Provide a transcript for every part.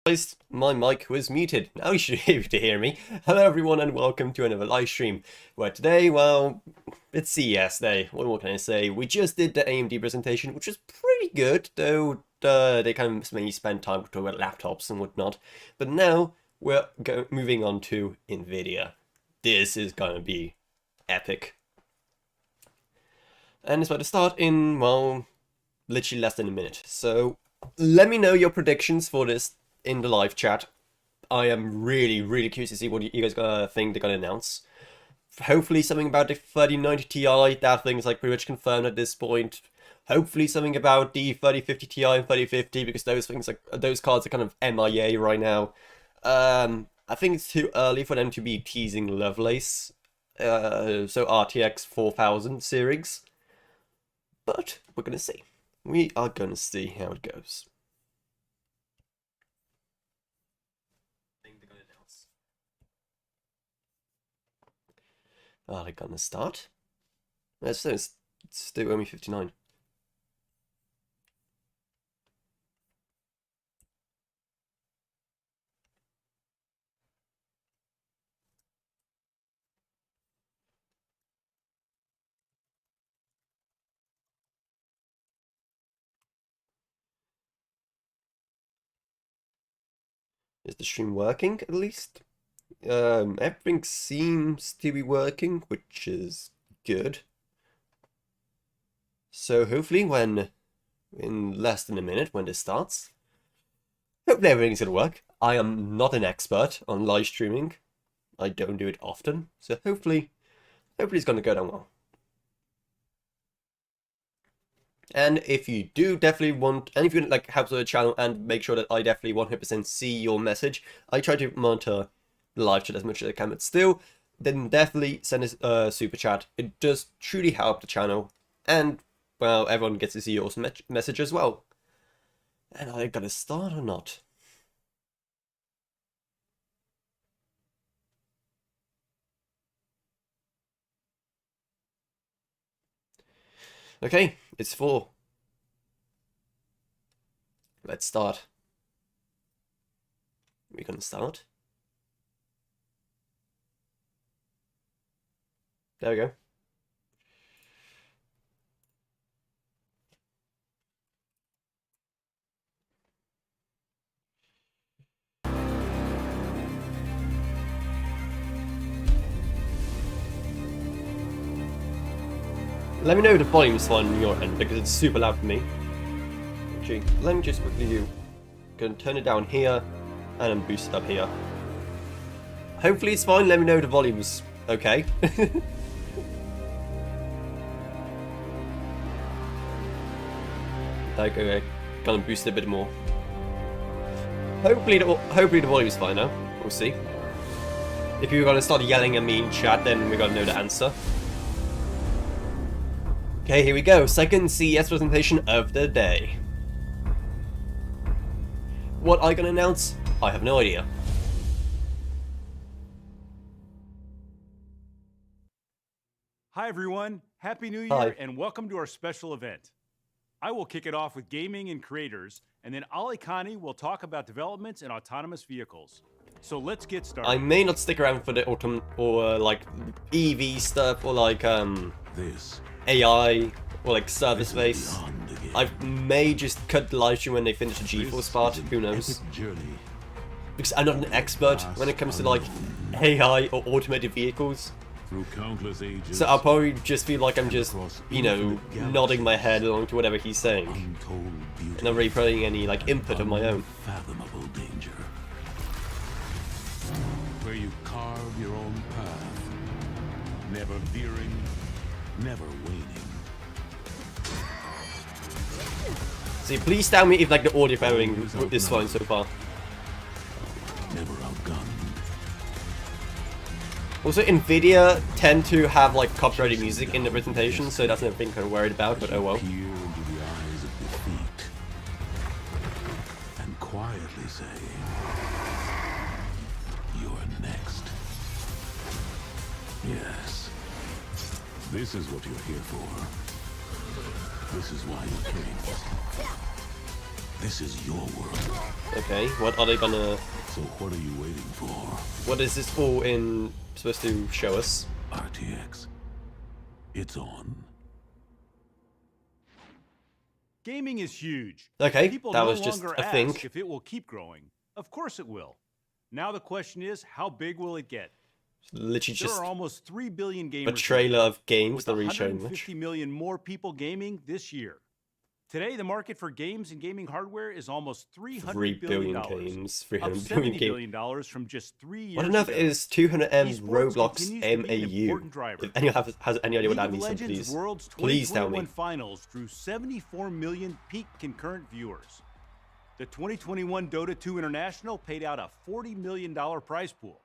Guys, my mic was muted. Now you should be able to hear me. Hello everyone and welcome to another live stream. Where today, well, it's CES day. What more can I say? We just did the AMD presentation, which was pretty good, though they kind of mainly spent time talking about laptops and whatnot. But now we're moving on to Nvidia. This is gonna be epic. And it's about to start in, well, literally less than a minute. So let me know your predictions for this in the live chat. I am really curious to see what you guys think they're gonna announce. Hopefully something about the 3090 Ti, that thing's like pretty much confirmed at this point. Hopefully something about the 3050 Ti and 3050, because those cards are kind of MIA right now. I think it's too early for them to be teasing Lovelace, so RTX 4000 series. But we're gonna see. We are gonna see how it goes. Are they gonna start? It's still only 59. Is the stream working at least? Everything seems to be working, which is good. So hopefully in less than a minute when this starts, hopefully everything's gonna work. I am not an expert on live streaming. I don't do it often, so hopefully it's gonna go down well. And if you do definitely want, and if you like help the channel and make sure that I definitely 100% see your message, I try to monitor the live chat as much as I can, but still, then definitely send a super chat. It does truly help the channel, and well, everyone gets to see your awesome message as well. And are they gonna start or not? Okay, it's 4. Let's start. We're gonna start. There we go. Let me know if the volume's fine on your end, because it's super loud for me. Actually, let me just quickly gonna turn it down here, and then boost it up here. Hopefully it's fine, let me know if the volume's okay. Okay, gonna boost it a bit more. Hopefully the volume's fine now, we'll see. If you're gonna start yelling at me in chat, then we're gonna know the answer. Okay, here we go. Second CES presentation of the day. What are you gonna announce? I have no idea. Hi everyone, Happy New Year. Hi. And welcome to our special event. I will kick it off with gaming and creators, and then Ali Khani will talk about developments in autonomous vehicles. So let's get started. I may not stick around for the autumn or like EV stuff or like This AI or like service base. I may just cut the live stream when they finish the GeForce part, who knows. Because I'm not an expert when it comes to like AI or automated vehicles. Through countless ages, So I'll probably just feel like I'm just, you know, nodding my head along to whatever he's saying. And not really putting any like input of my own. Unfathomable danger. Where you carve your own path, never veering, never waning. See, please tell me if like the audio pairing is fine so far. Never outgunned. Also, Nvidia tend to have like copyrighted music in the presentation, so that's nothing kind of worried about, but oh well. Peer into the eyes of defeat and quietly say, "You're next." Yes, this is what you're here for. This is why you came. This is your world. Okay, what are they gonna... So what are you waiting for? What is this all supposed to show us? RTX. It's on. Gaming is huge. Okay, People that no was just longer a ask thing. if it will keep growing. Of course it will. Now the question is, how big will it get? Literally There just are almost 3 billion gamers. a trailer of games, with not really showing 150 much. million more people gaming this year. Today, the market for games and gaming hardware is almost $300 3 billion billion. games, Up 300 billion $70 games. billion from just 3 years I don't know if ago. it is 200 M Esports Roblox continues to be an MAU. important driver. If anyone has any idea what League that of means, then Legends please, World's please tell me. 2021 finals drew 74 million peak concurrent viewers. The 2021 Dota 2 International paid out a $40 million prize pool.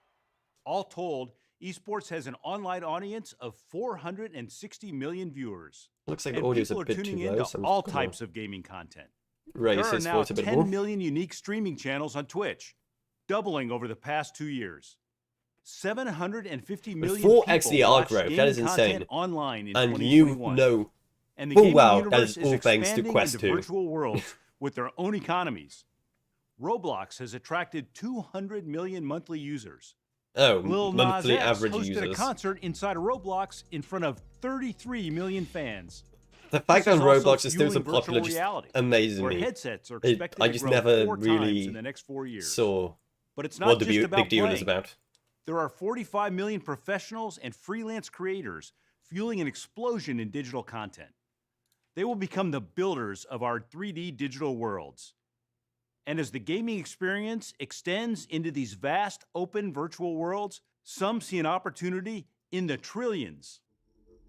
All told, esports has an online audience of 460 million viewers. Looks like And the audio's a people are bit tuning too low, into so I'm all just gonna types of gaming content. raise There are his now voice a bit 10 more. million unique streaming channels on Twitch, doubling over the past 2 years. 750 million With 4x people the watch growth, that gaming is insane. content online in And you 2021. know, And the oh gaming wow, that universe is all thanks to expanding Quest into 2. virtual worlds with their own economies. Roblox has attracted 200 million monthly users. Oh, Lil Nas monthly X average hosted a users. concert inside of Roblox in front of 33 million fans. The fact This that is also Roblox is still so fueling popular virtual just reality, amazes where me. headsets are I expected just to grow never 4 really times in the next 4 years. saw But it's not what the just about big deal playing. is about. There are 45 million professionals and freelance creators fueling an explosion in digital content. They will become the builders of our 3D digital worlds. And as the gaming experience extends into these vast, open virtual worlds, some see an opportunity in the trillions.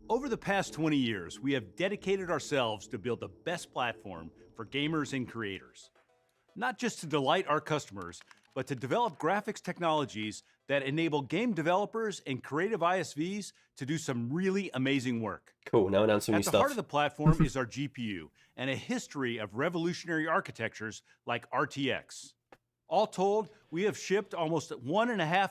Over the past 20 years, we have dedicated ourselves to build the best platform for gamers and creators. Not just to delight our customers, but to develop graphics technologies that enable game developers and creative ISVs to do some really amazing work. Cool, now announcing new At the stuff. heart of the platform is our GPU and a history of revolutionary architectures like RTX. All told, we have shipped almost 1.5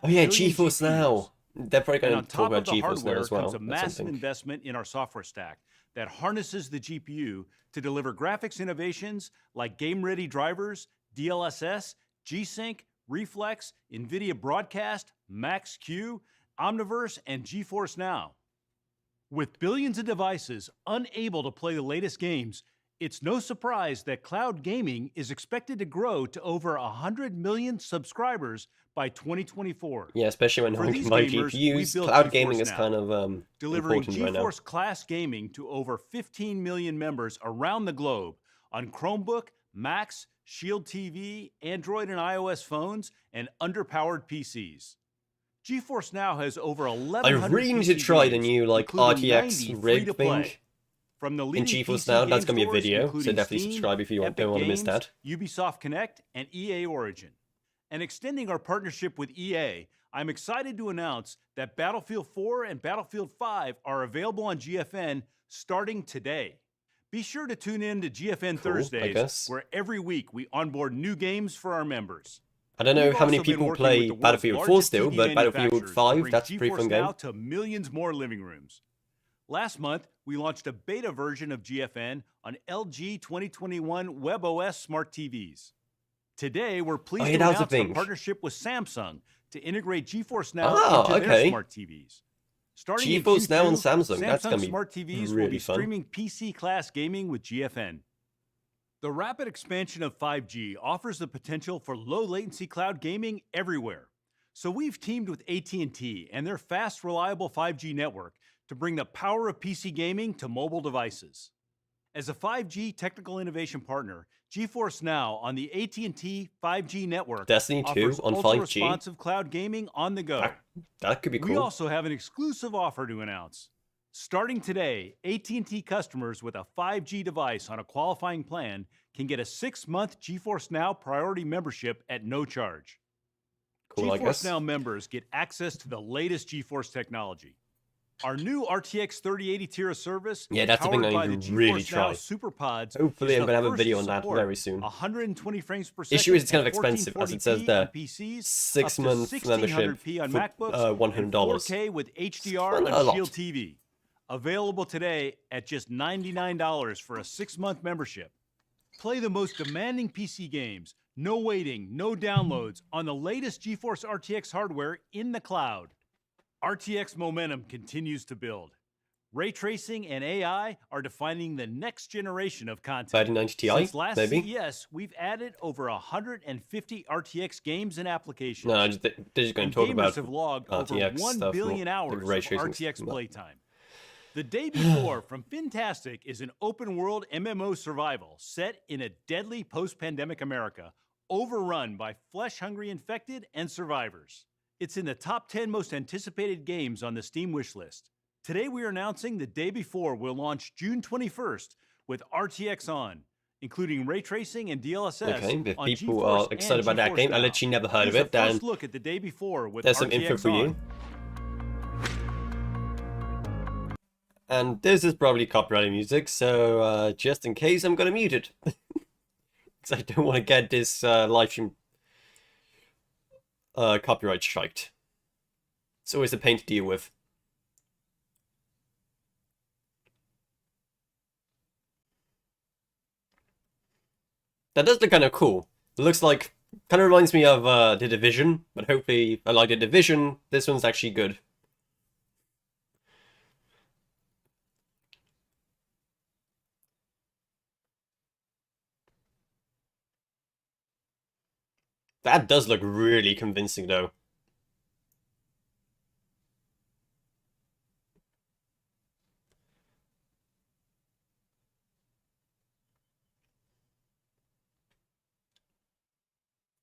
Oh yeah, billion GeForce GPUs. Now. They're probably And going on to talk top about of the GeForce Now hardware as well. comes a That's massive something. investment in our software stack that harnesses the GPU to deliver graphics innovations like game-ready drivers, DLSS, G-Sync, Reflex, Nvidia Broadcast, Max-Q, Omniverse, and GeForce Now. With billions of devices unable to play the latest games, it's no surprise that cloud gaming is expected to grow to over 100 million subscribers by 2024. Yeah, especially when For home these can buy gamers, we GPUs. built Cloud GeForce gaming is Now, kind of delivering important right now. GeForce class gaming to over 15 million members around the globe on Chromebook, Macs, Shield TV, Android and iOS phones, and underpowered PCs. GeForce Now has over 1,100 I really need to PC try the games, new including 90 RTX rig free-to-play. thing From the in leading GeForce PC Now. game That's going to be a stores, video, so including definitely Steam, subscribe if you Epic don't want to miss Games, that. Ubisoft Connect, and EA Origin. And extending our partnership with EA, I'm excited to announce that Battlefield 4 and Battlefield 5 are available on GFN starting today. Be sure to tune in to GFN Cool, I Thursdays, guess. where every week we onboard new games for our members. I don't know We've how many also been people working with play the world's Battlefield 4 largest still, TV but Battlefield manufacturers to 5, bring that's a pretty GeForce fun game. Now to millions more living rooms. Last month, we launched a beta version of GFN on LG 2021 WebOS smart TVs. Today, we're pleased yeah, to that was a announce a thing. partnership with Samsung to integrate GeForce Now Ah, into okay. their smart TVs. Starting in GeForce Now Q2, on Samsung, that's gonna be smart TVs will really be fun. streaming PC-class gaming with GFN. The rapid expansion of 5G offers the potential for low-latency cloud gaming everywhere. So we've teamed with AT&T and their fast, reliable 5G network to bring the power of PC gaming to mobile devices. As a 5G technical innovation partner, GeForce Now on the AT&T 5G network Destiny 2 offers on 5G? ultra-responsive cloud gaming on the go. That could be We cool. also have an exclusive offer to announce. Starting today, AT&T customers with a 5G device on a qualifying plan can get a 6-month GeForce Now priority membership at no charge. Cool, I guess. GeForce Now members get access to the latest GeForce technology. Our new RTX 3080 tier of service, Yeah, that's the thing powered I by need the to really GeForce Now try. SuperPods, Hopefully is I'm the going to have a first video to on that support very soon. 120 frames per second. Issue is it's kind of at expensive, as it says 1440p there. on PCs, 6 up to month membership 1600p on for MacBooks, $100. and 4K with HDR Not a on lot. Shield TV. Available today at just $99 for a 6-month membership. Play the most demanding PC games, no waiting, no downloads, on the latest GeForce RTX hardware in the cloud. RTX momentum continues to build. Ray tracing and AI are defining the next generation of content. 3090 Ti, Since last maybe? CES, we've added over 150 RTX games and applications. No, they're just going And to talk gamers about have logged over RTX 1 stuff, billion not hours the of ray tracing RTX stuff. playtime. The Day Before from Fantastic is an open-world MMO survival set in a deadly post-pandemic America, overrun by flesh-hungry infected and survivors. It's in the top 10 most anticipated games on the Steam wishlist. Today we are announcing The Day Before will launch June 21st with RTX on, including ray tracing and DLSS. Okay, if on people GeForce are excited about that GeForce game, I Now. literally never heard of Here's it, a then first look at The Day Before with there's some RTX info for on. you. And this is probably copyrighted music, so just in case, I'm gonna mute it. Because I don't want to get this live stream copyright striked. It's always a pain to deal with. That does look kind of cool. It looks like, kind of reminds me of The Division, but hopefully, like The Division, this one's actually good. That does look really convincing, though.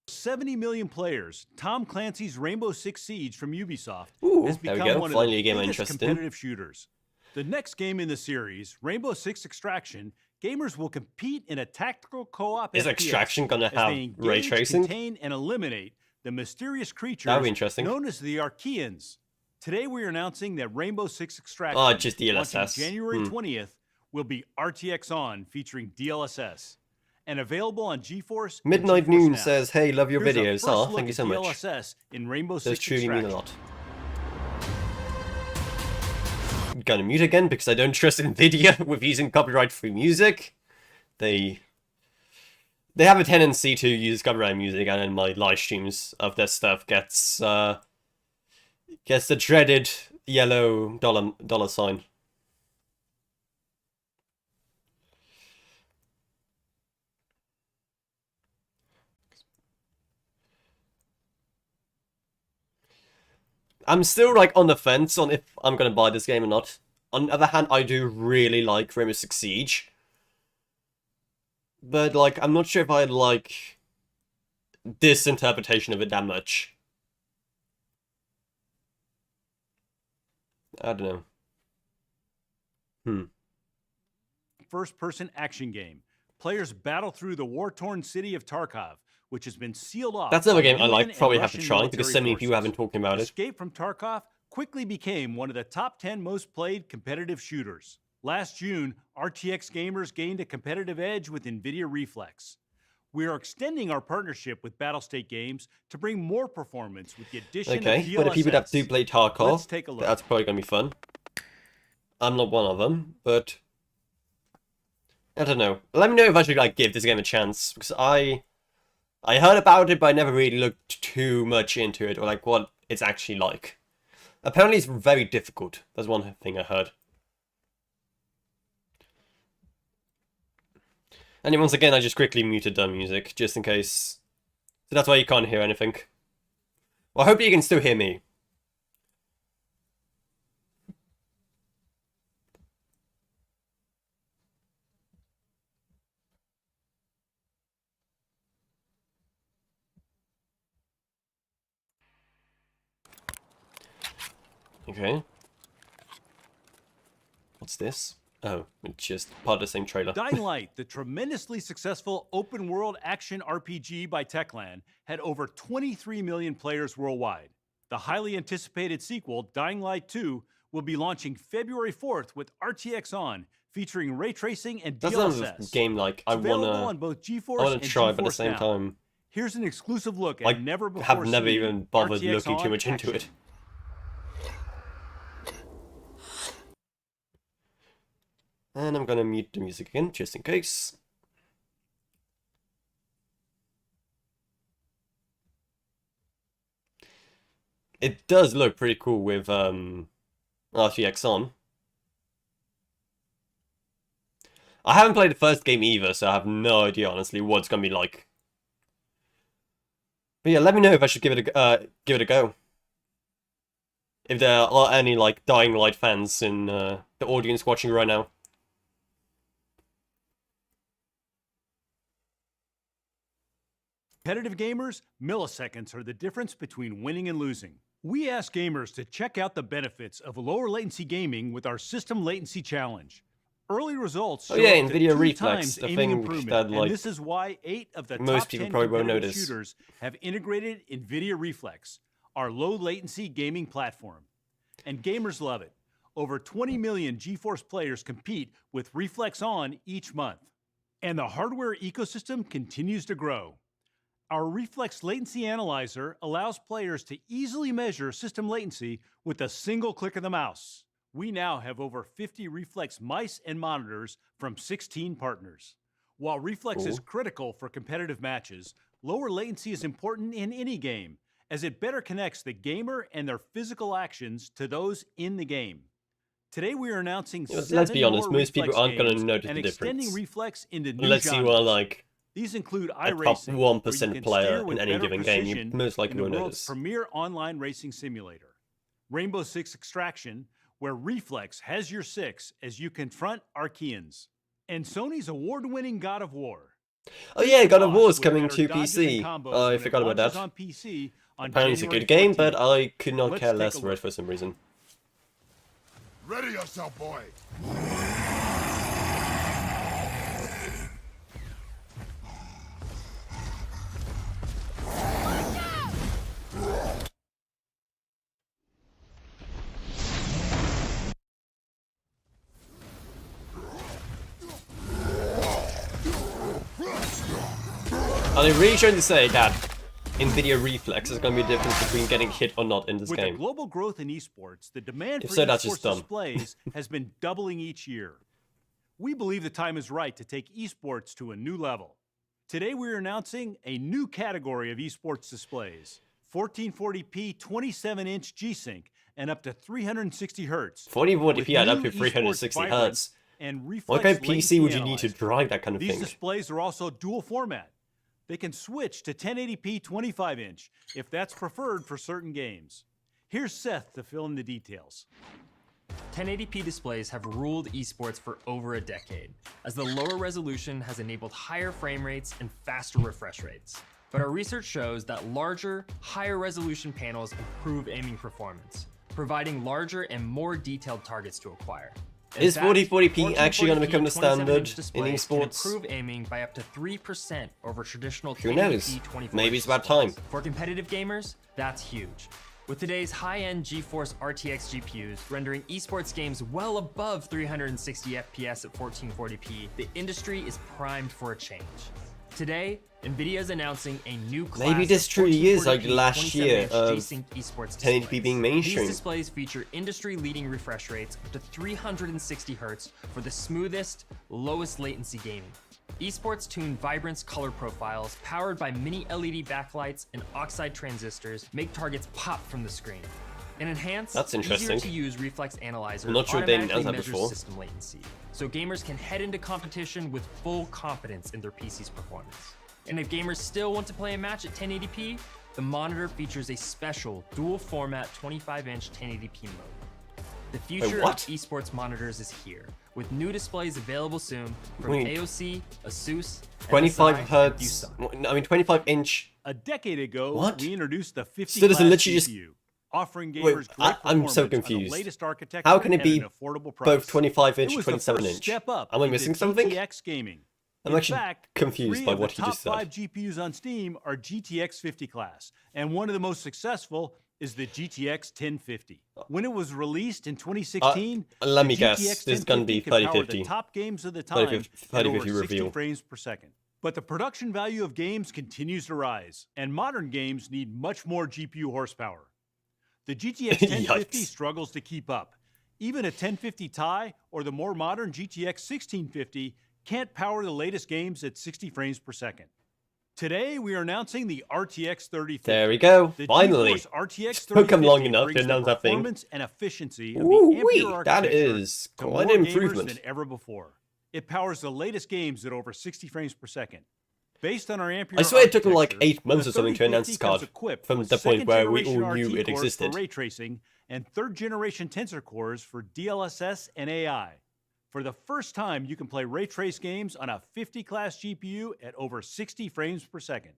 $70 million players, Tom Clancy's Rainbow Six Siege from Ubisoft Ooh, has there we become go. one Finally a of game the I'm biggest interested in. competitive shooters. The next game in the series, Rainbow Six Extraction, gamers will compete in a tactical co-op Is FPS Extraction gonna as have they engage, ray tracing? contain, and eliminate the mysterious creatures That'll be interesting. known as the Archeans. Today we are announcing that Rainbow Six Extraction, Oh, just launching DLSS. January 20th, will be RTX on featuring DLSS. And available on GeForce. Midnight and GeForce Noon Now. says, hey, love your Here's a videos. first Oh, look thank you at so much. DLSS in Rainbow Those Six truly mean a Extraction. lot. I'm gonna mute again because I don't trust Nvidia with using copyright-free music. They have a tendency to use copyright music, and in my live streams of their stuff gets the dreaded yellow dollar sign. I'm still like on the fence on if I'm gonna buy this game or not. On the other hand, I do really like Rainbow Six Siege. But like, I'm not sure if I like this interpretation of it that much. I don't know. First-person action game. Players battle through the war-torn city of Tarkov, which has been sealed off. That's another by game I UN like, and probably have to Russian try, because so many military people have been forces. talking about it. Escape from Tarkov quickly became one of the top 10 most played competitive shooters. Last June, RTX gamers gained a competitive edge with Nvidia Reflex. We are extending our partnership with Battlestate Games to bring more performance with the addition of Okay, DLSS. but the people that do play Tarkov, Let's take a look. that's probably gonna be fun. I'm not one of them, but I don't know. Let me know if I should like give this game a chance, because I heard about it, but I never really looked too much into it, or like what it's actually like. Apparently it's very difficult. That's one thing I heard. And once again, I just quickly muted the music, just in case. So that's why you can't hear anything. Well, hopefully you can still hear me. Okay. What's this? Oh, it's just part of the same trailer. Dying Light, the tremendously successful open-world action RPG by Techland, had over 23 million players worldwide. The highly anticipated sequel, Dying Light 2, will be launching February 4th with RTX on, featuring ray tracing and That's DLSS. not a game like I Available wanna on both GeForce and try, GeForce but at the same Now. time, Here's an exclusive look at I never before have never seen even bothered RTX looking too on much into action. it. And I'm gonna mute the music again, just in case. It does look pretty cool with RTX on. I haven't played the first game either, so I have no idea, honestly, what it's gonna be like. But yeah, let me know if I should give it a go. If there are any like Dying Light fans in the audience watching right now. Competitive gamers, milliseconds are the difference between winning and losing. We ask gamers to check out the benefits of lower latency gaming with our System Latency Challenge. Early results show Oh yeah, up to Nvidia 2 Reflex, times the aiming thing improvement, that like and this is why 8 of the most top people 10 probably won't competitive notice. shooters have integrated Nvidia Reflex, our low latency gaming platform. And gamers love it. Over 20 million GeForce players compete with Reflex on each month. And the hardware ecosystem continues to grow. Our Reflex Latency Analyzer allows players to easily measure system latency with a single click of the mouse. We now have over 50 Reflex mice and monitors from 16 partners. While Reflex is critical for competitive matches, lower latency is important in any game, as it better connects the gamer and their physical actions to those in the game. Today we are announcing Let's be honest, most people aren't going to notice and the extending difference. Reflex into new Unless you are genres. like These include a top iRacing, 1% where you can player steer in with any better given game, you precision most likely in the will world's notice. premier online racing simulator. Rainbow Six Extraction, where Reflex has your six as you confront Archeans. And Sony's award-winning God of War. Oh yeah, God of Boss War is with coming better to dodges PC. and combos I when it forgot about launches that. on PC on Apparently it's a January good game, but 14th. I could not Let's care take less a for it look. for some reason. Ready yourself, boy. Are they really trying to say that Nvidia Reflex is going to be the difference between getting hit or not in this With the game? global growth in esports, the demand If for so, that's just esports dumb. displays has been doubling each year. We believe the time is right to take esports to a new level. Today we're announcing a new category of esports displays. 1440p 27-inch G-Sync and up to 360 Hz. 4040p and up to With new 360 esports Hz. vibrance and What Reflex kind of latency PC would you need to analyzer. drive that kind of These thing? displays are also dual format. They can switch to 1080p 25-inch if that's preferred for certain games. Here's Seth to fill in the details. 1080p displays have ruled esports for over a decade, as the lower resolution has enabled higher frame rates and faster refresh rates. But our research shows that larger, higher resolution panels improve aiming performance, providing larger and more detailed targets to acquire. In Is fact, 4040p actually going to 1440p become the standard 27-inch in displays can esports? improve aiming by up to 3% over traditional Who knows? 1080p 24 Maybe it's about displays. time. For competitive gamers, that's huge. With today's high-end GeForce RTX GPUs rendering esports games well above 360 FPS at 1440p, the industry is primed for a change. Today, Nvidia is announcing a new class Maybe this of truly is like 1440p last year 27-inch of G-Sync esports 1080p displays. being mainstream. These displays feature industry-leading refresh rates up to 360 Hz for the smoothest, lowest latency gaming. Esports-tuned vibrance color profiles powered by mini LED backlights and oxide transistors make targets pop from the screen. An enhanced, That's interesting. easier-to-use Reflex Analyzer I'm not sure they automatically announced that measures before. system latency, so gamers can head into competition with full confidence in their PC's performance. And if gamers still want to play a match at 1080p, the monitor features a special dual-format 25-inch 1080p mode. The future of what? esports monitors is here, with new displays available soon from Wait. AOC, Asus, 25 MSI, and hertz. Doosan. I mean, 25 inch. A decade ago, What? we introduced the 50 So does it class literally just- GPU, offering gamers Wait, great I'm so performance on the confused. latest architecture How can it at be an affordable price. both 25 inch It and was the 27 first inch? step up Am I into missing something? GTX gaming. I'm In actually fact, confused 3 by of what the you just top said. 5 GPUs on Steam are GTX 50 class, and one of the most successful is the GTX 1050. When it was released in 2016, let me the guess, GTX this is gonna be 1050 could power 3050. the top games of the time 3050 at over 60 reveal. frames per second. But the production value of games continues to rise, and modern games need much more GPU horsepower. The GTX 1050 Yikes. struggles to keep up. Even a 1050 Ti or the more modern GTX 1650 can't power the latest games at 60 frames per second. Today, we are announcing the RTX 3050. There we go. The Finally. GeForce RTX Took 'em long 3050 enough to brings the announce that thing. performance and efficiency of the Ooh-wee, Ampere that architecture is to quite more an gamers improvement. than ever before. It powers the latest games at over 60 frames per second. Based on our Ampere I swear it took them like architecture, 8 months the or something to announce this 3050 comes card. equipped From with the point where we all second-generation knew RT it cores existed. for ray tracing and third-generation tensor cores for DLSS and AI. For the first time, you can play ray trace games on a 50-class GPU at over 60 frames per second.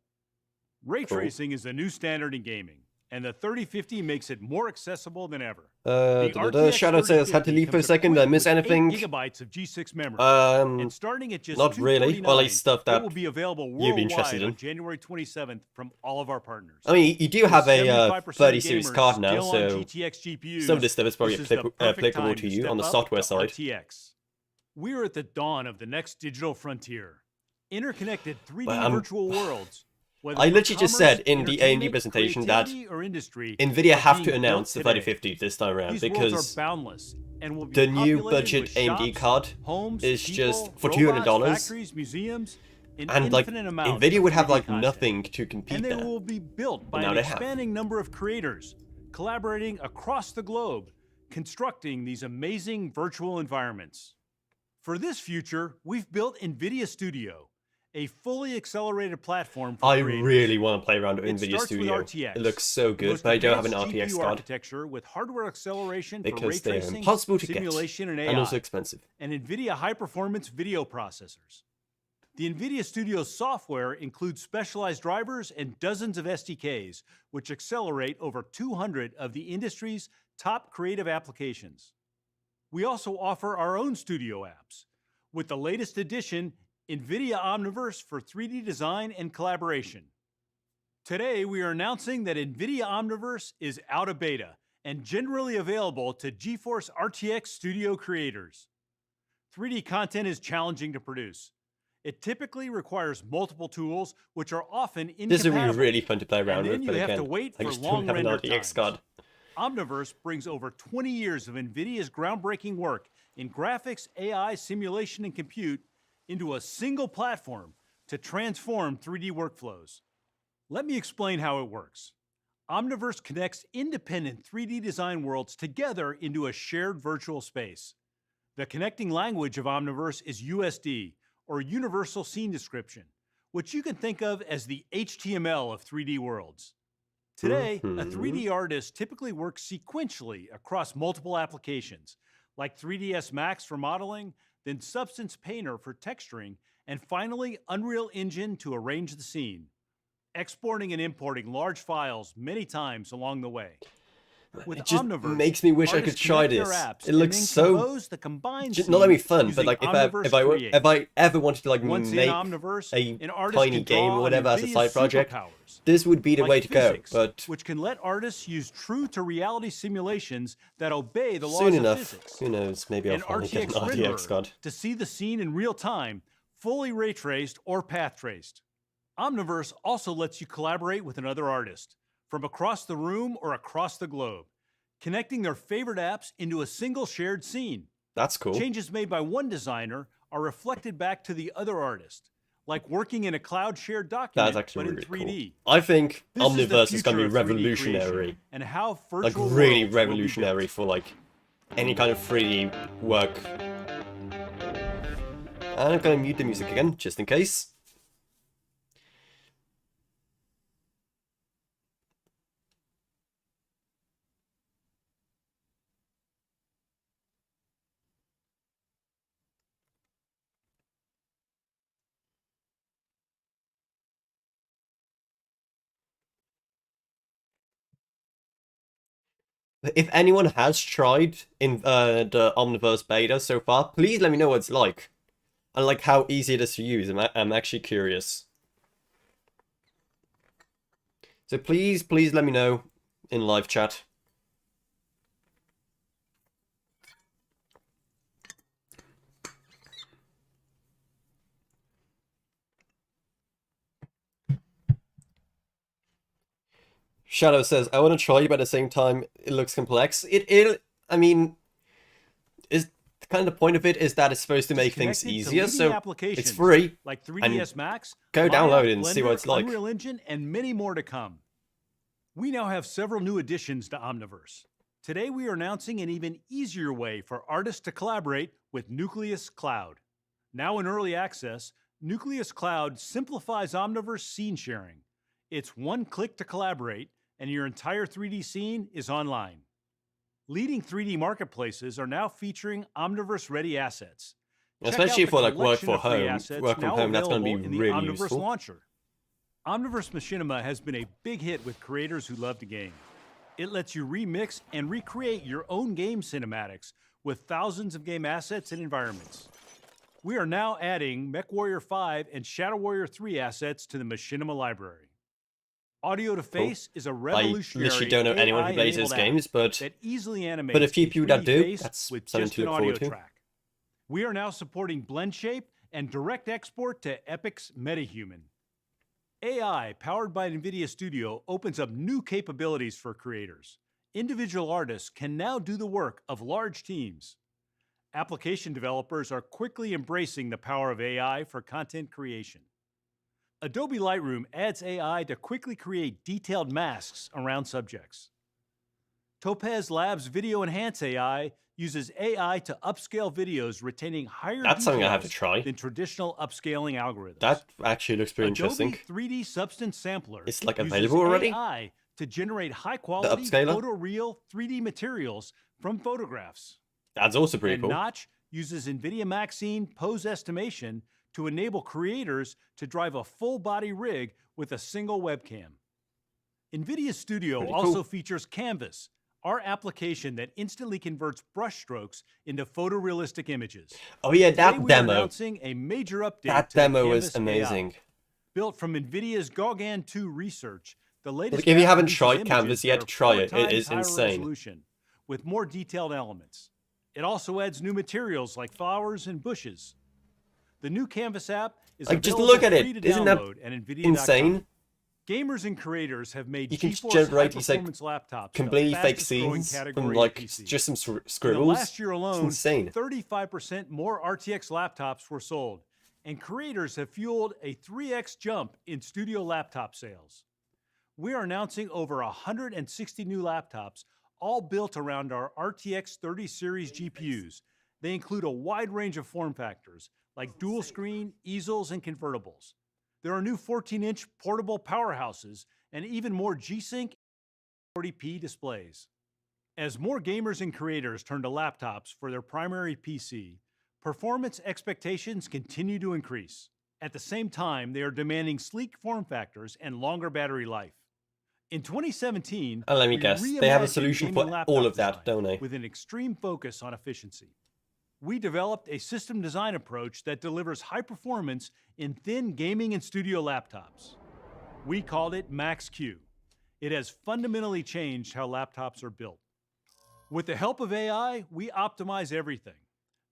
Ray Cool. tracing is the new standard in gaming, and the 3050 makes it more accessible than ever. Shadow says, had to leave for a second, did I miss anything? 8 gigabytes of G6 memory. And starting at just not really. Well, at least stuff it that will be available you'd be interested worldwide in. on January 27th from all of our partners. I mean, you do have a 75% 30 of series gamers card now, still on so GTX GPUs, some of this stuff is probably this the perfect applicable time to you step on the up software to side. RTX. We're at the dawn of the next digital frontier. Interconnected 3D But, virtual worlds. Whether I for literally just commerce, said in the AMD entertainment, presentation that creativity, or industry Nvidia are have to being announce the built today. 3050 this time around, These worlds because are boundless and will be the new populated budget with AMD shops, card homes, is people, just for robots, $200, factories, museums, an and like infinite amount Nvidia of would have 3D like content. nothing to compete And they there. will be built by now an they have. expanding number of creators, collaborating across the globe, constructing these amazing virtual environments. For this future, we've built Nvidia Studio, a fully accelerated platform for I creators. really want to play around with It Nvidia starts with Studio. RTX, It looks so the good, most but I don't have an advanced RTX GPU card architecture with hardware acceleration for ray because they're tracing, impossible to get simulation, and AI, and also expensive. and Nvidia high-performance video processors. The Nvidia Studio software includes specialized drivers and dozens of SDKs, which accelerate over 200 of the industry's top creative applications. We also offer our own studio apps, with the latest edition, Nvidia Omniverse for 3D design and collaboration. Today, we are announcing that Nvidia Omniverse is out of beta and generally available to GeForce RTX Studio creators. 3D content is challenging to produce. It typically requires multiple tools, which are often incompatible. This would be really fun to play around And then with, you but have again, to wait I for just long don't have an render RTX times. card. Omniverse brings over 20 years of Nvidia's groundbreaking work in graphics, AI, simulation, and compute into a single platform to transform 3D workflows. Let me explain how it works. Omniverse connects independent 3D design worlds together into a shared virtual space. The connecting language of Omniverse is USD, or Universal Scene Description, which you can think of as the HTML of 3D worlds. Today, a 3D artist typically works sequentially across multiple applications, like 3ds Max for modeling, then Substance Painter for texturing, and finally Unreal Engine to arrange the scene, exporting and importing large files many times along the way. With It just Omniverse, makes me wish I could artists try connect their this. apps It and looks then so compose the combined not only scene fun, but using like Omniverse Create. if I ever wanted to like Once make in Omniverse, a an artist tiny can draw game or on whatever as a Nvidia's side project, superpowers, this would be the like way to go. physics, But which can let artists use true-to-reality simulations that obey the laws soon of enough, physics. who knows? Maybe I'll An finally get an RTX RTX renderer card. to see the scene in real time, fully ray traced or path traced. Omniverse also lets you collaborate with another artist from across the room or across the globe, connecting their favorite apps into a single shared scene. That's cool. Changes made by one designer are reflected back to the other artist, like working in a cloud shared document, That's actually but in really 3D. cool. I think This is the Omniverse is going to be future of 3D revolutionary. creation and how Like virtual really worlds will be revolutionary built. for like any kind of 3D work. And I'm going to mute the music again, just in case. If anyone has tried in the Omniverse beta so far, please let me know what it's like. And like how easy it is to use. I'm actually curious. So please let me know in live chat. Shadow says, I want to try, but at the same time, it looks complex. I mean, is kind of the point of it is that it's supposed to make things easier, so it's free. Like 3ds Max, Go Maya, download it and Blender, see what it's like. Unreal Engine, and many more to come. We now have several new additions to Omniverse. Today we are announcing an even easier way for artists to collaborate with Nucleus Cloud. Now in early access, Nucleus Cloud simplifies Omniverse scene sharing. It's one click to collaborate, and your entire 3D scene is online. Leading 3D marketplaces are now featuring Omniverse-ready assets. Especially for like work from home, that's going to be really useful. Launcher. Omniverse Machinima has been a big hit with creators who love to game. It lets you remix and recreate your own game cinematics with thousands of game assets and environments. We are now adding MechWarrior 5 and Shadow Warrior 3 assets to the Machinima library. Audio to Face is a revolutionary I literally don't know anyone who plays those games, but that easily animates a few people that do, that's with something just to an look audio forward to. track. We are now supporting blend shape and direct export to Epic's MetaHuman. AI, powered by Nvidia Studio, opens up new capabilities for creators. Individual artists can now do the work of large teams. Application developers are quickly embracing the power of AI for content creation. Adobe Lightroom adds AI to quickly create detailed masks around subjects. Topaz Labs Video Enhance AI uses AI to upscale videos retaining higher That's something I have to details try. than traditional upscaling algorithms. That actually looks pretty Adobe interesting. 3D Substance Sampler It's like uses available already? AI to generate high-quality upscaler? photoreal 3D materials from photographs. That's also pretty And cool. Notch uses NVIDIA Maxine pose estimation to enable creators to drive a full-body rig with a single webcam. NVIDIA Studio Pretty also cool. features Canvas, our application that instantly converts brushstrokes into photorealistic images. Oh yeah, Today that we are demo. announcing a major update That to the demo was Canvas AI. amazing. Built from NVIDIA's Gauguin 2 research, the latest Like, if you app haven't produces tried images Canvas yet, that are try 4 it. It times is higher insane. resolution, with more detailed elements. It also adds new materials like flowers and bushes. The new Canvas app is Like, just available look at free it. to Isn't that download at nvidia.com. insane? Gamers and creators have made You can GeForce generate these, like, high-performance laptops completely the fake fastest-growing scenes category from in like PC. just some In the scribbles. last year It's alone, insane. 35% more RTX laptops were sold, and creators have fueled a 3x jump in studio laptop sales. We are announcing over 160 new laptops, all built around our RTX 30 series GPUs. They include a wide range of form factors, like dual screen, easels, and convertibles. There are new 14-inch portable powerhouses and even more G-Sync 40p displays. As more gamers and creators turn to laptops for their primary PC, performance expectations continue to increase. At the same time, they are demanding sleek form factors and longer battery life. In 2017, And let me we guess, they have a reimagined solution gaming for laptop all of that, design don't they? with an extreme focus on efficiency. We developed a system design approach that delivers high performance in thin gaming and studio laptops. We called it Max-Q. It has fundamentally changed how laptops are built. With the help of AI, we optimize everything: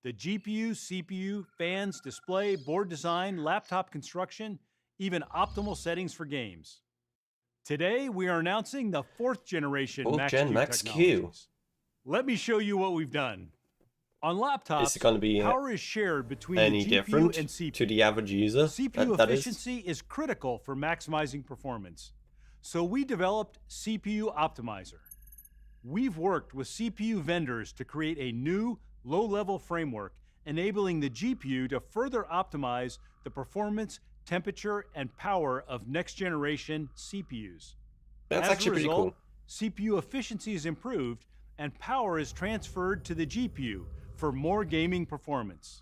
the GPU, CPU, fans, display, board design, laptop construction, even optimal settings for games. Today, we are announcing the 4th generation Fourth-gen Max-Q Max-Q. technologies. Let me show you what we've done. On laptops, Is it going to be power is shared between any the GPU different and CPU. to the average user? CPU that is? efficiency is critical for maximizing performance. So we developed CPU Optimizer. We've worked with CPU vendors to create a new low-level framework, enabling the GPU to further optimize the performance, temperature, and power of next-generation CPUs. That's As actually a pretty result, cool. CPU efficiency is improved, and power is transferred to the GPU for more gaming performance.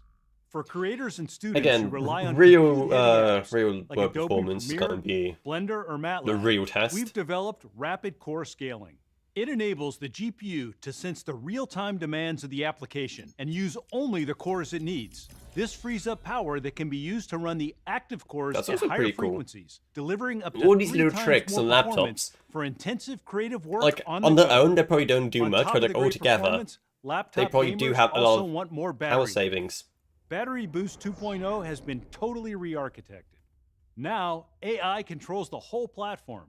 For creators and students who Again, rely on real compute-heavy apps real like work Adobe performance is Premiere, going to be Blender, or MATLAB, the real test. we've developed rapid core scaling. It enables the GPU to sense the real-time demands of the application and use only the cores it needs. This frees up power that can be used to run the active cores That's at also higher pretty cool. frequencies, delivering up to All these 3 little times tricks more on performance laptops, for intensive creative work like on on the their go. own, they probably don't do On much, top but of like the all great together, performance, they laptop probably do gamers have a lot also of want more power battery. savings. Battery Boost 2.0 has been totally re-architected. Now, AI controls the whole platform,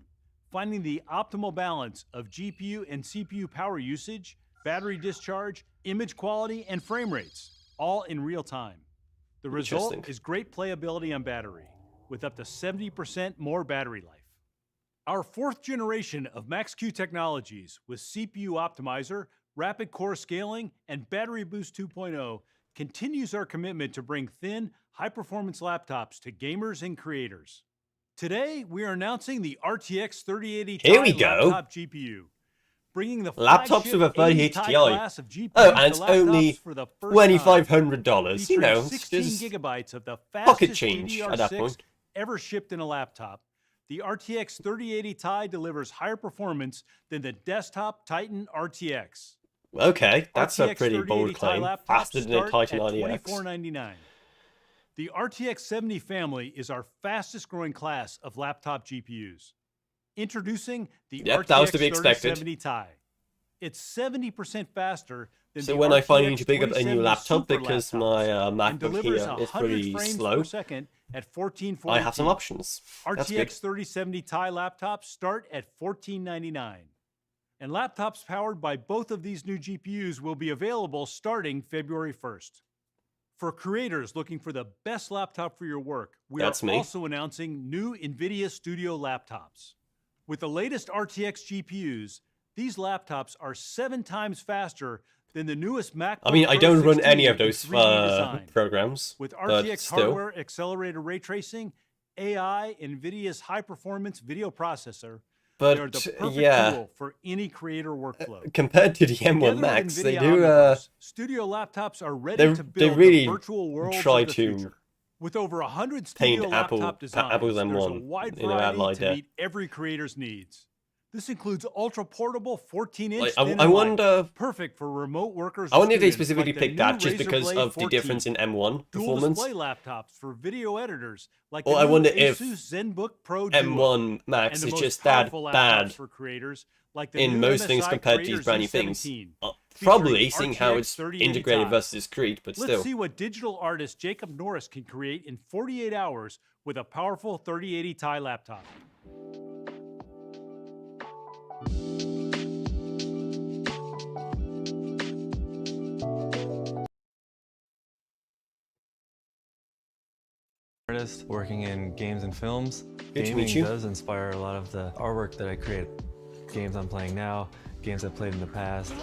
finding the optimal balance of GPU and CPU power usage, battery discharge, image quality, and frame rates. all in real time. The result Interesting. is great playability on battery, with up to 70% more battery life. Our 4th generation of Max-Q technologies with CPU optimizer, rapid core scaling, and battery boost 2.0 continues our commitment to bring thin, high-performance laptops to gamers and creators. Today, we are announcing the RTX 3080 Here we Ti go. laptop GPU, bringing the Laptops with a 3080 Ti Ti. class of GPUs Oh, and it's to laptops only for the first time, $2,500. You featuring know, it's 16 just gigabytes of the pocket fastest change at that DDR6 point. ever shipped in a laptop. The RTX 3080 Ti delivers higher performance than the desktop Titan RTX. Okay, that's a RTX pretty bold 3080 Ti claim. laptops Faster than a start Titan at RTX. $24.99. The RTX 70 family is our fastest growing class of laptop GPUs. Introducing the Yep, that was to be RTX expected. 3070 Ti. It's 70% faster than So the when I finally RTX need to pick up a new 2070 laptop, Super because laptops, my and MacBook delivers here is 100 pretty frames slow, per second at 1440p. I have some options. That's good. RTX 3070 Ti laptops start at $14.99. And laptops powered by both of these new GPUs will be available starting February 1st. For creators looking for the best laptop for your work, we That's are me. also announcing new Nvidia Studio laptops. With the latest RTX GPUs, these laptops are 7 times faster than the newest MacBook I mean, I Pro don't run 16 any of in those 3D design. programs, With but RTX still. hardware accelerated ray tracing, AI, Nvidia's high-performance video processor, they are But the perfect yeah, tool for any creator workflow. compared to the M1 Together with Max, they Nvidia do Omniverse, Studio laptops are ready to they build really the virtual worlds try of the to future. With over 100 paint Studio laptop designs, Apple's there's a M1 wide in a bad variety light to there. meet every creator's needs. This includes ultra-portable 14-inch Like, thin I and light, wonder. perfect for remote workers. I wonder if they students, specifically like the picked new that just Razer because Blade of the 14. difference in M1 Dual performance. display laptops for video editors, like Or the I new wonder if Asus ZenBook Pro Duo. M1 And Max the is most just that powerful laptops bad for creators, like the in new most things MSI compared to these Creator brand new things. Z17, Probably, featuring seeing how RTX it's 3080 integrated Ti. versus discrete, but Let's still. see what digital artist Jacob Norris can create in 48 hours with a powerful 3080 Ti laptop. Artist working in games and films. Good to Gaming meet you. does inspire a lot of the artwork that I create. Games I'm playing now, games I've played in the past.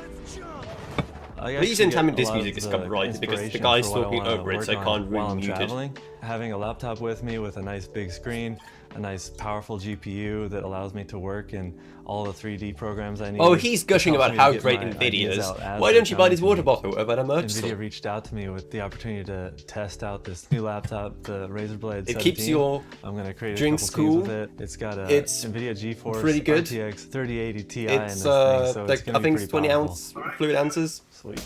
The reason time this music is copyrighted is because the guy's talking over it, so I can't while really I'm mute it. traveling. Having a laptop with me with a nice big screen, a nice powerful GPU that allows me to work in all the 3D programs I need. Oh, he's gushing helps about me to how get great my Nvidia ideas is. out as Why they're don't you buy coming this to water me. bottle over at a merch store? Nvidia reached out to me with the opportunity to test out this new laptop, the Razer Blade 17. It keeps your I'm going to create a drinks couple scenes with cool. it. It's got a It's Nvidia GeForce pretty good. RTX 3080 Ti in It's this thing, so it's like gonna I be think pretty it's 20 powerful. ounce fluid ounces. Sweet.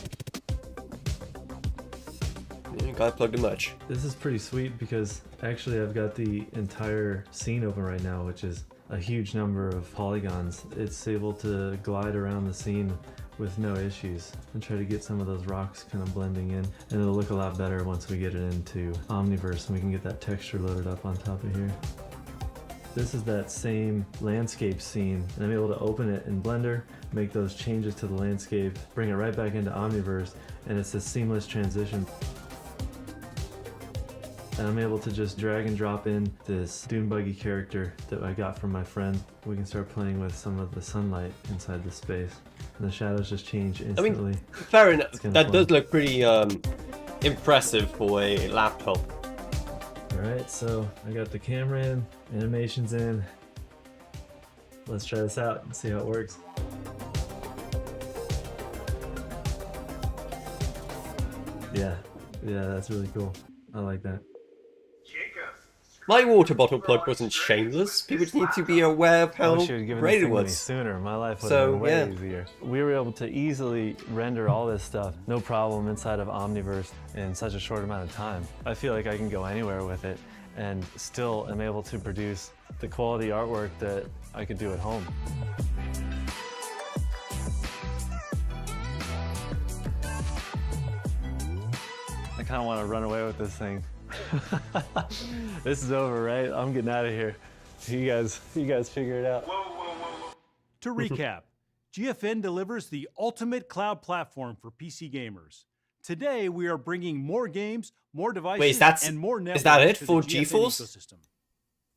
Yeah, gotta plug the merch. This is pretty sweet because actually I've got the entire scene open right now, which is a huge number of polygons. It's able to glide around the scene with no issues and try to get some of those rocks kind of blending in, and it'll look a lot better once we get it into Omniverse and we can get that texture loaded up on top of here. This is that same landscape scene, and I'm able to open it in Blender, make those changes to the landscape, bring it right back into Omniverse, and it's a seamless transition. And I'm able to just drag and drop in this dune buggy character that I got from my friend. We can start playing with some of the sunlight inside the space, and the shadows just change instantly. Fair enough. kinda That fun. does look pretty impressive for a laptop. Alright, so I got the camera in, animations in. Let's try this out and see how it works. Yeah, that's really cool. I like that. My water bottle plug wasn't shameless. People just need to be aware of I how wish you had given great this it thing to me was. sooner. My life would So, have been way yeah. easier. We were able to easily render all this stuff, no problem, inside of Omniverse in such a short amount of time. I feel like I can go anywhere with it and still am able to produce the quality artwork that I could do at home. I kind of want to run away with this thing. This is over, right? I'm getting out of here. You guys figure it out. To recap, GFN delivers the ultimate cloud platform for PC gamers. Today, we are bringing more games, more devices, Wait, and more networks is that it to for the GFN GeForce? ecosystem.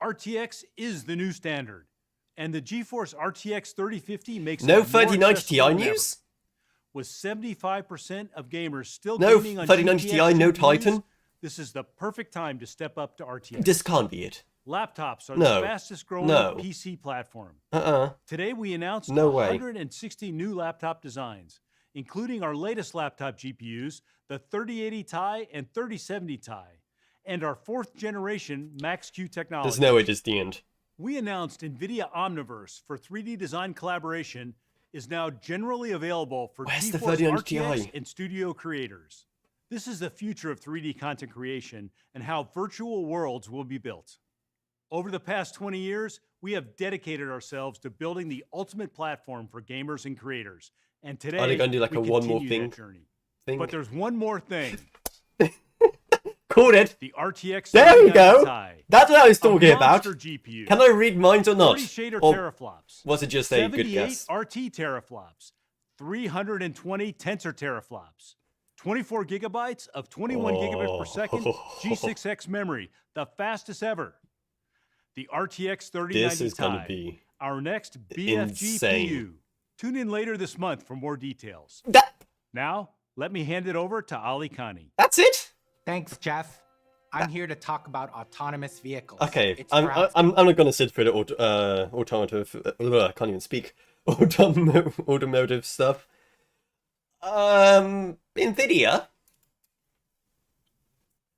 RTX is the new standard, and the GeForce RTX 3050 makes No it more 3090 accessible Ti than ever. news? With 75% of gamers still No gaming on 3090 GTX Ti, no GPUs, Titan? this is the perfect time to step up to RTX. This can't be it. Laptops are No. the fastest growing No. PC platform. Uh-uh. Today, we announced No way. 160 new laptop designs, including our latest laptop GPUs, the 3080 Ti and 3070 Ti, and our 4th generation Max-Q technology. There's no way this is the end. We announced Nvidia Omniverse for 3D design collaboration is now generally available for Where's the GeForce 3090 RTX Ti? and Studio creators. This is the future of 3D content creation and how virtual worlds will be built. Over the past 20 years, we have dedicated ourselves to building the ultimate platform for gamers and creators. And today, Are they gonna do like we a one more continue thing? that journey. Thing? But there's one more thing. Called it. The RTX There we 3090 go. Ti. That's what I was A talking about. monster GPU. Can I read minds or not? 40 shader Or teraflops. was it just a good 78 guess? RT teraflops. 320 tensor teraflops. 24 gigabytes of 21 gigabit per second G6X memory, the fastest ever. The RTX 3090 This is gonna Ti, be our next BF insane. GPU. Tune in later this month for more details. Now, let me hand it over to Ali Khani. That's it. Thanks, Jeff. I'm here to talk about autonomous vehicles. Okay, It's I'm perhaps- not gonna sit through the automotive. I can't even speak. Automotive stuff. Nvidia.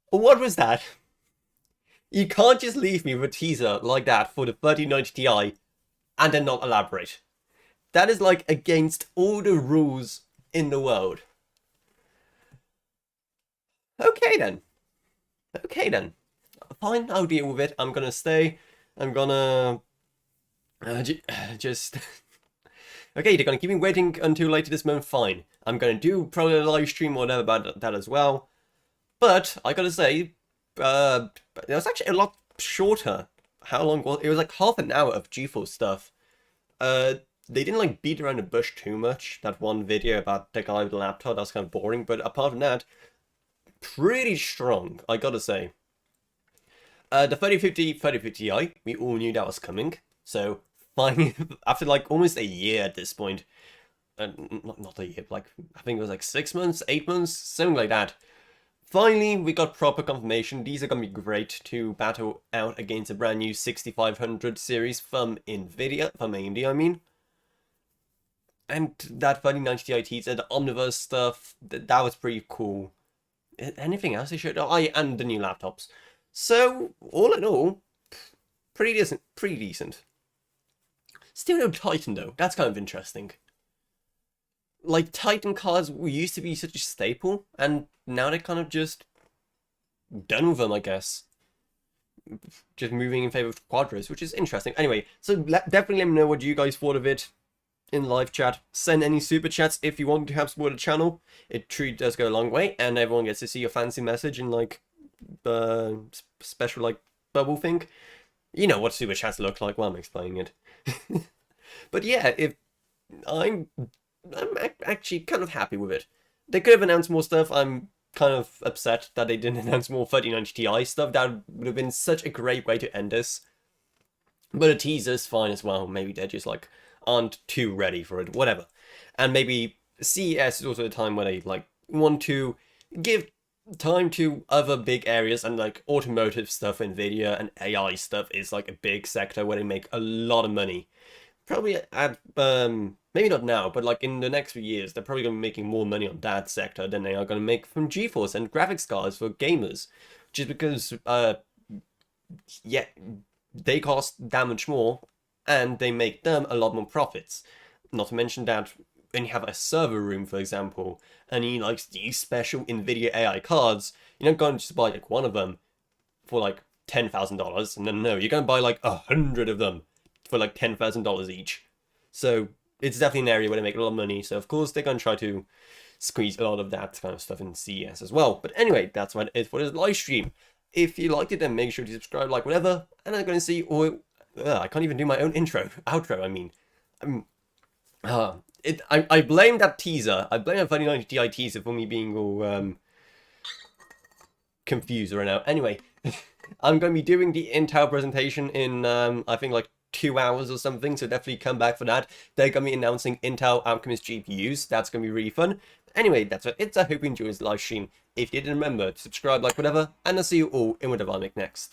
What was that? You can't just leave me with a teaser like that for the 3090 Ti and then not elaborate. That is like against all the rules in the world. Okay then. Okay then. Fine, I'll deal with it. I'm gonna stay. I'm gonna just. Okay, they're gonna keep me waiting until later this month. Fine. I'm gonna do probably a live stream or whatever about that as well. But I gotta say, it was actually a lot shorter. How long was it? It was like half an hour of GeForce stuff. They didn't like beat around the bush too much. That one video about the guy with the laptop, that was kind of boring. But apart from that, pretty strong, I gotta say. The 3050 Ti, we all knew that was coming. So finally, after like almost a year at this point, not a year, like I think it was like 6 months, 8 months, something like that. Finally, we got proper confirmation. These are gonna be great to battle out against a brand new 6500 series from Nvidia, from AMD, I mean. And that 3090 Ti teaser, the Omniverse stuff, that was pretty cool. Anything else they showed? Oh, yeah, and the new laptops. So, all in all, pretty decent. Still no Titan though, that's kind of interesting. Like, Titan cards used to be such a staple, and now they're kind of just done with them, I guess. Just moving in favor of Quadros, which is interesting. Anyway, so definitely let me know what you guys thought of it in live chat. Send any super chats if you want to help support the channel. It truly does go a long way, and everyone gets to see your fancy message in like special like bubble thing. You know what super chats look like while I'm explaining it. But yeah, if I'm actually kind of happy with it. They could have announced more stuff. I'm kind of upset that they didn't announce more 3090 Ti stuff. That would have been such a great way to end this. But a teaser's fine as well. Maybe they're just like aren't too ready for it, whatever. And maybe CES is also a time where they like want to give time to other big areas, and like automotive stuff, Nvidia and AI stuff is like a big sector where they make a lot of money. Probably at maybe not now, but like in the next few years, they're probably going to be making more money on that sector than they are going to make from GeForce and graphics cards for gamers, just because yeah, they cost that much more, and they make them a lot more profits. Not to mention that when you have a server room, for example, and you like these special Nvidia AI cards, you're not going to just buy like one of them for like $10,000, and then no, you're going to buy like 100 of them for like $10,000 each. So it's definitely an area where they make a lot of money. So of course they're going to try to squeeze a lot of that kind of stuff in CES as well. But anyway, that's what it is for this live stream. If you liked it, then make sure to subscribe, like, whatever. And I'm going to see, or I can't even do my own outro. I mean, I blame that teaser. I blame that 3090 Ti teaser for me being all confused right now. Anyway, I'm going to be doing the Intel presentation in I think like 2 hours or something, so definitely come back for that. They're going to be announcing Intel Alchemist GPUs. That's going to be really fun. Anyway, that's it. I hope you enjoyed this live stream. If you didn't, remember to subscribe, like, whatever, and I'll see you all in whatever I make next.